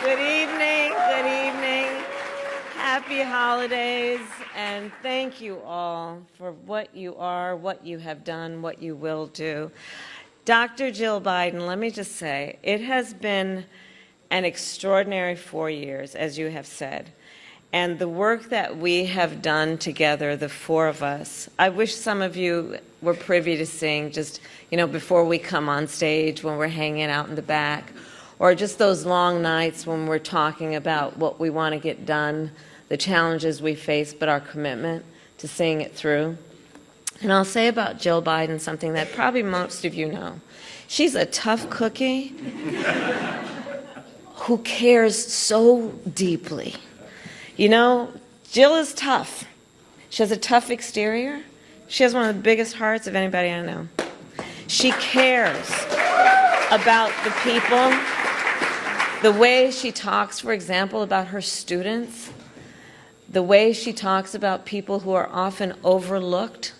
Good evening, good evening. Happy holidays, and thank you all for what you are, what you have done, what you will do. Dr. Jill Biden, let me just say, it has been an extraordinary 4 years, as you have said. And the work that we have done together, the four of us, I wish some of you were privy to seeing just, before we come on stage, when we're hanging out in the back, or just those long nights when we're talking about what we want to get done, the challenges we face, but our commitment to seeing it through. And I'll say about Jill Biden something that probably most of you know. She's a tough cookie who cares so deeply. Jill is tough. She has a tough exterior. She has one of the biggest hearts of anybody I know. She cares about the people. The way she talks, for example, about her students, the way she talks about people who are often overlooked,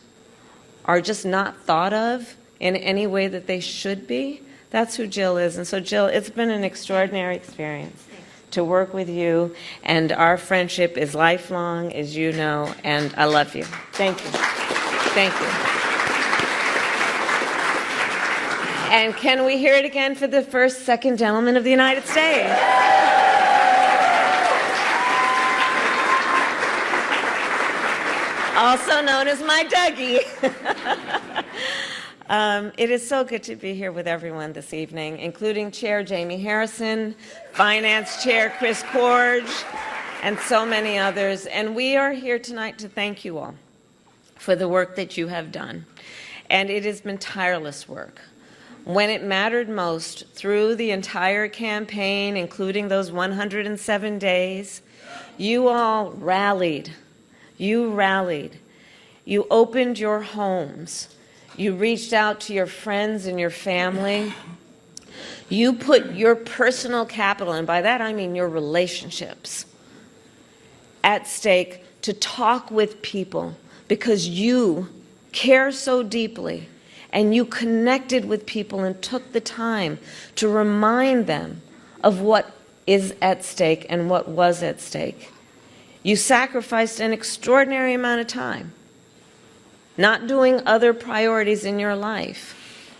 are just not thought of in any way that they should be, that's who Jill is. And so, Jill, it's been an extraordinary experience to work with you, and our friendship is lifelong, as you know, and I love you. Thank you. Thank you. And can we hear it again for the first second gentleman of the United States? Also known as my Dougie. It is so good to be here with everyone this evening, including Chair Jamie Harrison, Finance Chair Chris Corge, and so many others. And we are here tonight to thank you all for the work that you have done. And it has been tireless work. When it mattered most, through the entire campaign, including those 107 days, you all rallied. You rallied. You opened your homes. You reached out to your friends and your family. You put your personal capital, and by that I mean your relationships, at stake to talk with people because you care so deeply, and you connected with people and took the time to remind them of what is at stake and what was at stake. You sacrificed an extraordinary amount of time not doing other priorities in your life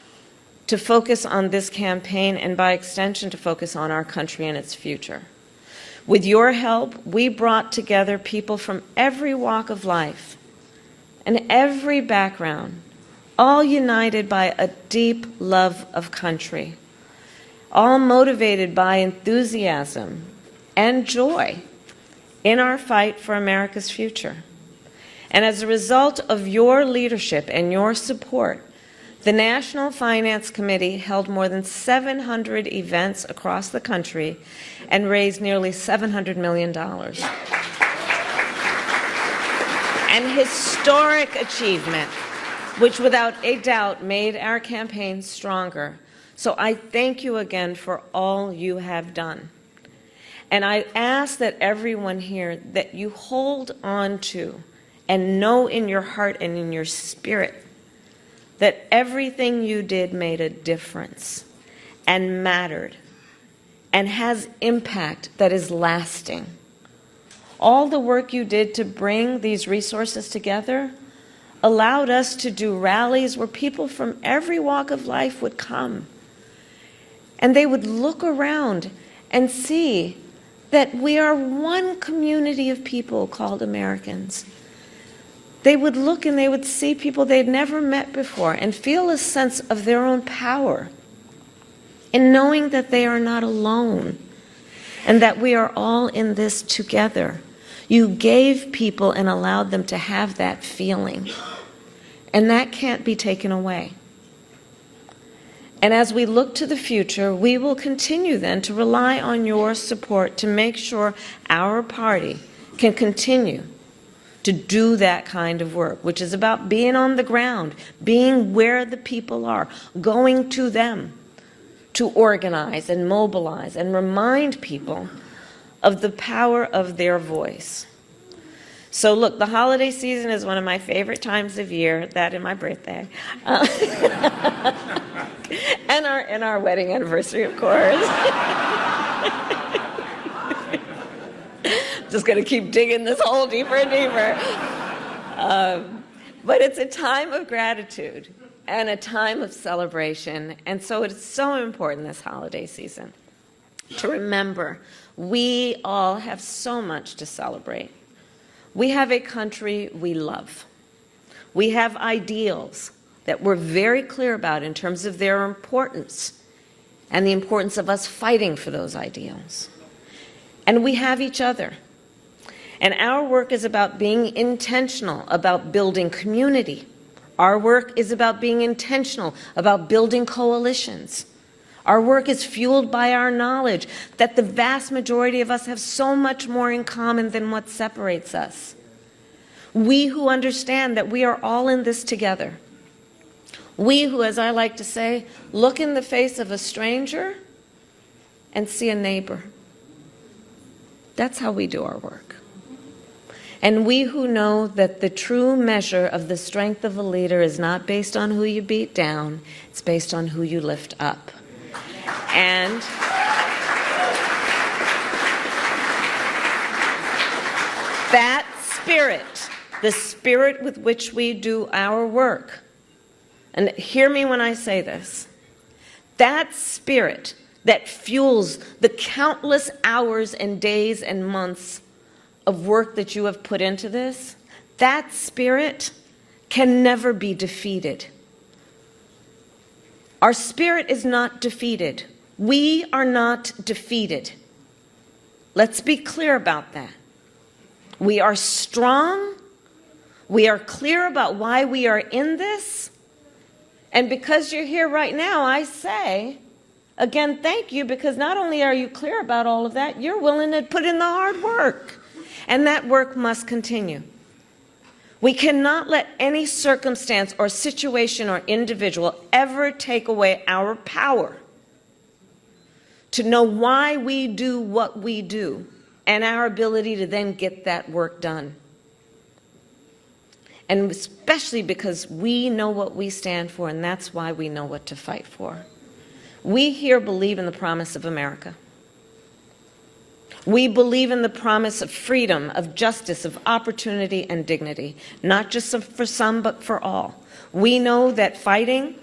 to focus on this campaign and, by extension, to focus on our country and its future. With your help, we brought together people from every walk of life and every background, all united by a deep love of country, all motivated by enthusiasm and joy in our fight for America's future. And as a result of your leadership and your support, the National Finance Committee held more than 700 events across the country and raised nearly $700 million. An historic achievement, which without a doubt made our campaign stronger. So I thank you again for all you have done. And I ask that everyone here, that you hold on to and know in your heart and in your spirit that everything you did made a difference and mattered and has impact that is lasting. All the work you did to bring these resources together allowed us to do rallies where people from every walk of life would come. And they would look around and see that we are one community of people called Americans. They would look and they would see people they'd never met before and feel a sense of their own power in knowing that they are not alone and that we are all in this together. You gave people and allowed them to have that feeling, and that can't be taken away. And as we look to the future, we will continue then to rely on your support to make sure our party can continue to do that kind of work, which is about being on the ground, being where the people are, going to them to organize and mobilize and remind people of the power of their voice. So look, the holiday season is one of my favorite times of year, that and my birthday. And our wedding anniversary, of course. Just going to keep digging this hole deeper and deeper. But it's a time of gratitude and a time of celebration. And so it's so important this holiday season to remember we all have so much to celebrate. We have a country we love. We have ideals that we're very clear about in terms of their importance and the importance of us fighting for those ideals. And we have each other. And our work is about being intentional about building community. Our work is about being intentional about building coalitions. Our work is fueled by our knowledge that the vast majority of us have so much more in common than what separates us. We who understand that we are all in this together. We who, as I like to say, look in the face of a stranger and see a neighbor. That's how we do our work. And we who know that the true measure of the strength of a leader is not based on who you beat down, it's based on who you lift up. And that spirit, the spirit with which we do our work, and hear me when I say this, that spirit that fuels the countless hours and days and months of work that you have put into this, that spirit can never be defeated. Our spirit is not defeated. We are not defeated. Let's be clear about that. We are strong. We are clear about why we are in this. And because you're here right now, I say, again, thank you, because not only are you clear about all of that, you're willing to put in the hard work. And that work must continue. We cannot let any circumstance or situation or individual ever take away our power to know why we do what we do and our ability to then get that work done. And especially because we know what we stand for, and that's why we know what to fight for. We here believe in the promise of America. We believe in the promise of freedom, of justice, of opportunity and dignity, not just for some, but for all. We know that fighting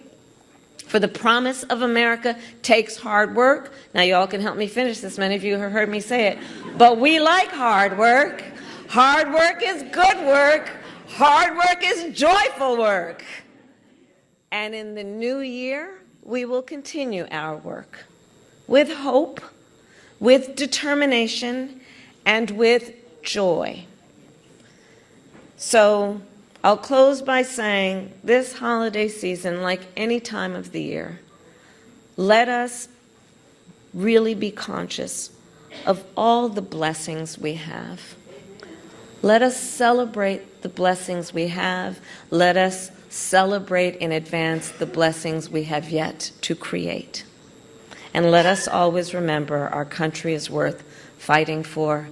for the promise of America takes hard work. Now, you all can help me finish this. Many of you have heard me say it. But we like hard work. Hard work is good work. Hard work is joyful work. And in the new year, we will continue our work with hope, with determination, and with joy. So I'll close by saying this holiday season, like any time of the year, let us really be conscious of all the blessings we have. Let us celebrate the blessings we have. Let us celebrate in advance the blessings we have yet to create. And let us always remember our country is worth fighting for,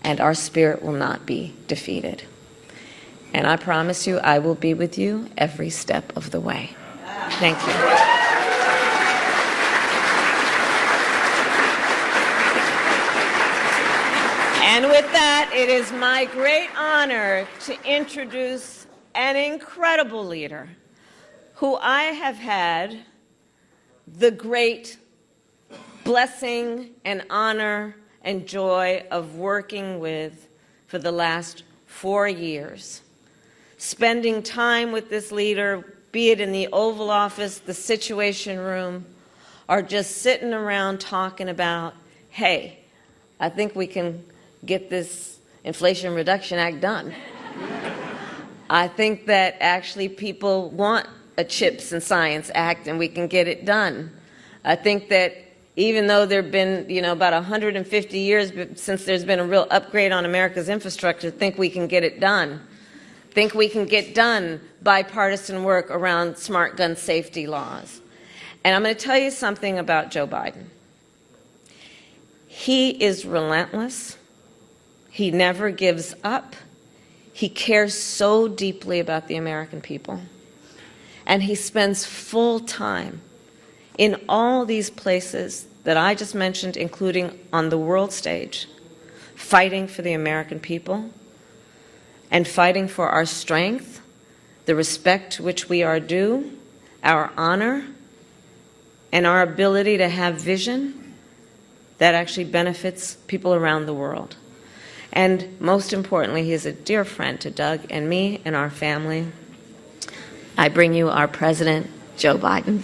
and our spirit will not be defeated. And I promise you, I will be with you every step of the way. Thank you. And with that, it is my great honor to introduce an incredible leader who I have had the great blessing and honor and joy of working with for the last 4 years. Spending time with this leader, be it in the Oval Office, the Situation Room, or just sitting around talking about, hey, I think we can get this Inflation Reduction Act done. I think that actually people want a CHIPS and Science Act and we can get it done. I think that even though there have been, about 150 years since there's been a real upgrade on America's infrastructure, think we can get it done. Think we can get done bipartisan work around smart gun safety laws. And I'm going to tell you something about Joe Biden. He is relentless. He never gives up. He cares so deeply about the American people. And he spends full time in all these places that I just mentioned, including on the world stage, fighting for the American people, and fighting for our strength, the respect to which we are due, our honor, and our ability to have vision that actually benefits people around the world. And most importantly, he is a dear friend to Doug and me and our family. I bring you our President, Joe Biden.